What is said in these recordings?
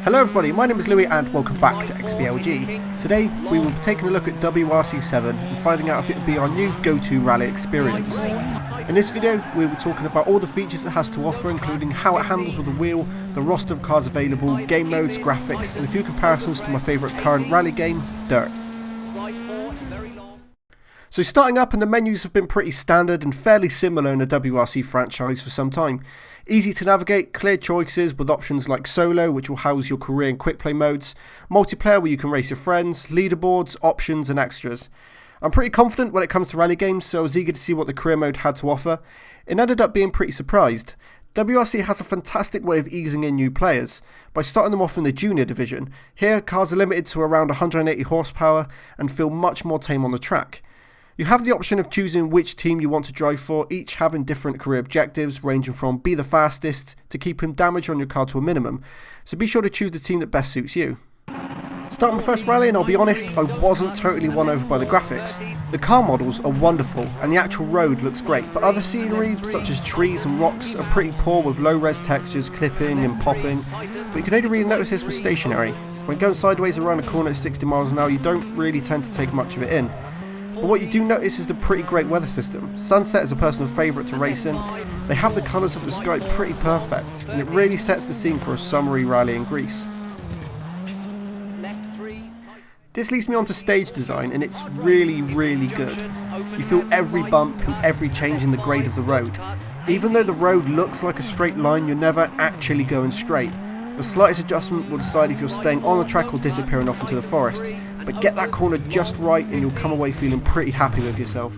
Hello everybody, my name is Louis and welcome back to XBLG. Today we will be taking a look at WRC7 and finding out if it will be our new go-to rally experience. In this video we will be talking about all the features it has to offer, including how it handles with the wheel, the roster of cars available, game modes, graphics, and a few comparisons to my favourite current rally game, Dirt. So starting up, and the menus have been pretty standard and fairly similar in the WRC franchise for some time. Easy to navigate, clear choices with options like solo, which will house your career and quick play modes, multiplayer where you can race your friends, leaderboards, options and extras. I'm pretty confident when it comes to rally games, so I was eager to see what the career mode had to offer. It ended up being pretty surprised. WRC has a fantastic way of easing in new players by starting them off in the junior division. Here, cars are limited to around 180 horsepower and feel much more tame on the track. You have the option of choosing which team you want to drive for, each having different career objectives ranging from be the fastest to keeping damage on your car to a minimum, so be sure to choose the team that best suits you. Starting my first rally, and I'll be honest, I wasn't totally won over by the graphics. The car models are wonderful and the actual road looks great, but other scenery such as trees and rocks are pretty poor with low res textures clipping and popping, but you can only really notice this with stationary. When going sideways around a corner at 60 miles an hour you don't really tend to take much of it in. But what you do notice is the pretty great weather system. Sunset is a personal favourite to race in. They have the colours of the sky pretty perfect, and it really sets the scene for a summery rally in Greece. This leads me on to stage design, and it's really good. You feel every bump and every change in the grade of the road. Even though the road looks like a straight line, you're never actually going straight. The slightest adjustment will decide if you're staying on the track or disappearing off into the forest. But get that corner just right and you'll come away feeling pretty happy with yourself.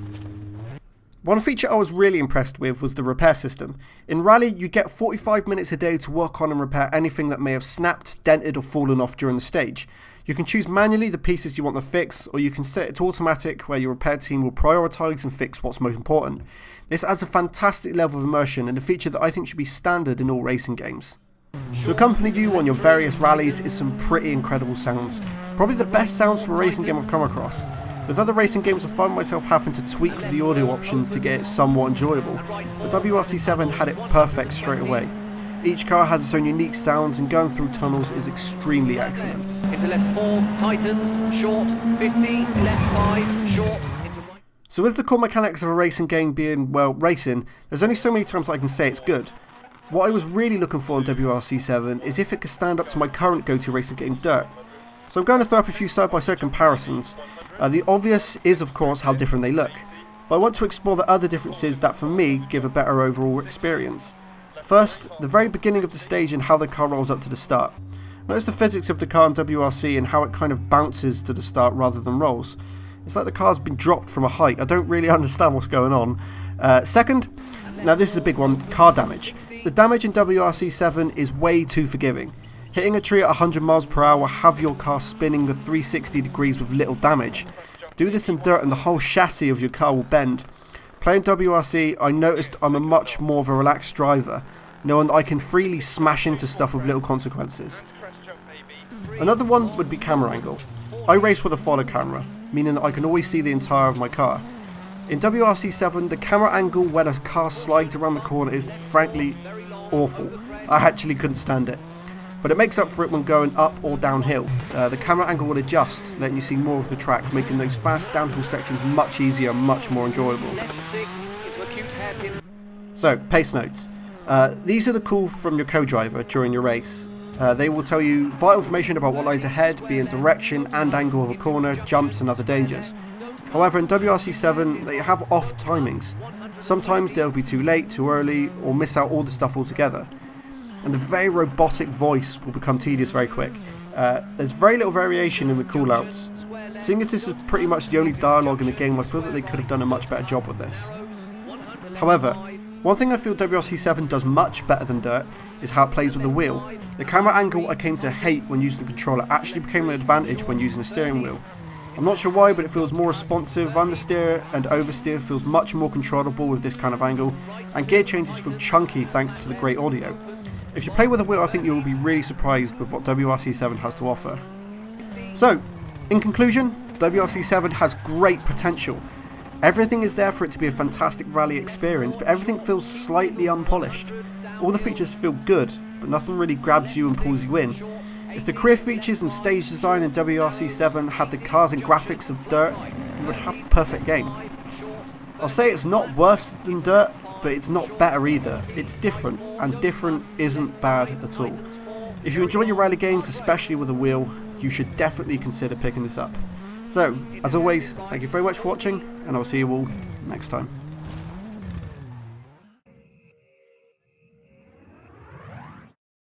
One feature I was really impressed with was the repair system. In Rally you get 45 minutes a day to work on and repair anything that may have snapped, dented or fallen off during the stage. You can choose manually the pieces you want to fix, or you can set it to automatic where your repair team will prioritise and fix what's most important. This adds a fantastic level of immersion and a feature that I think should be standard in all racing games. To accompany you on your various rallies is some pretty incredible sounds. Probably the best sounds from a racing game I've come across. With other racing games I find myself having to tweak the audio options to get it somewhat enjoyable, but WRC7 had it perfect straight away. Each car has its own unique sounds and going through tunnels is extremely excellent. Into left 4, tightens, short, 50, left 5, short. So with the core mechanics of a racing game being, well, racing, there's only so many times I can say it's good. What I was really looking for in WRC7 is if it could stand up to my current go-to racing game, Dirt. So I'm going to throw up a few side-by-side comparisons. The obvious is of course how different they look, but I want to explore the other differences that for me give a better overall experience. First, the very beginning of the stage and how the car rolls up to the start. Notice the physics of the car in WRC and how it kind of bounces to the start rather than rolls. It's like the car's been dropped from a height. I don't really understand what's going on. Second, now this is a big one, car damage. The damage in WRC7 is way too forgiving. Hitting a tree at 100 miles per hour will have your car spinning with 360 degrees with little damage. Do this in Dirt and the whole chassis of your car will bend. Playing WRC, I noticed I'm a much more of a relaxed driver, knowing that I can freely smash into stuff with little consequences. Another one would be camera angle. I race with a follow camera, meaning that I can always see the entire of my car. In WRC7, the camera angle when a car slides around the corner is frankly awful. I actually couldn't stand it. But it makes up for it when going up or downhill. The camera angle will adjust, letting you see more of the track, making those fast downhill sections much easier and much more enjoyable. So, pace notes. These are the call from your co-driver during your race. They will tell you vital information about what lies ahead, being direction and angle of a corner, jumps and other dangers. However, in WRC7 they have off timings. Sometimes they'll be too late, too early, or miss out all the stuff altogether. And the very robotic voice will become tedious very quick. There's very little variation in the callouts. Seeing as this is pretty much the only dialogue in the game, I feel that they could have done a much better job with this. However, one thing I feel WRC7 does much better than Dirt is how it plays with the wheel. The camera angle I came to hate when using the controller actually became an advantage when using the steering wheel. I'm not sure why, but it feels more responsive. Understeer and oversteer feels much more controllable with this kind of angle, and gear changes feel chunky thanks to the great audio. If you play with a wheel, I think you will be really surprised with what WRC7 has to offer. So, in conclusion, WRC7 has great potential. Everything is there for it to be a fantastic rally experience, but everything feels slightly unpolished. All the features feel good, but nothing really grabs you and pulls you in. If the career features and stage design in WRC7 had the cars and graphics of Dirt, you would have the perfect game. I'll say it's not worse than Dirt, but it's not better either. It's different, and different isn't bad at all. If you enjoy your rally games, especially with a wheel, you should definitely consider picking this up. So, as always, thank you very much for watching, and I'll see you all next time.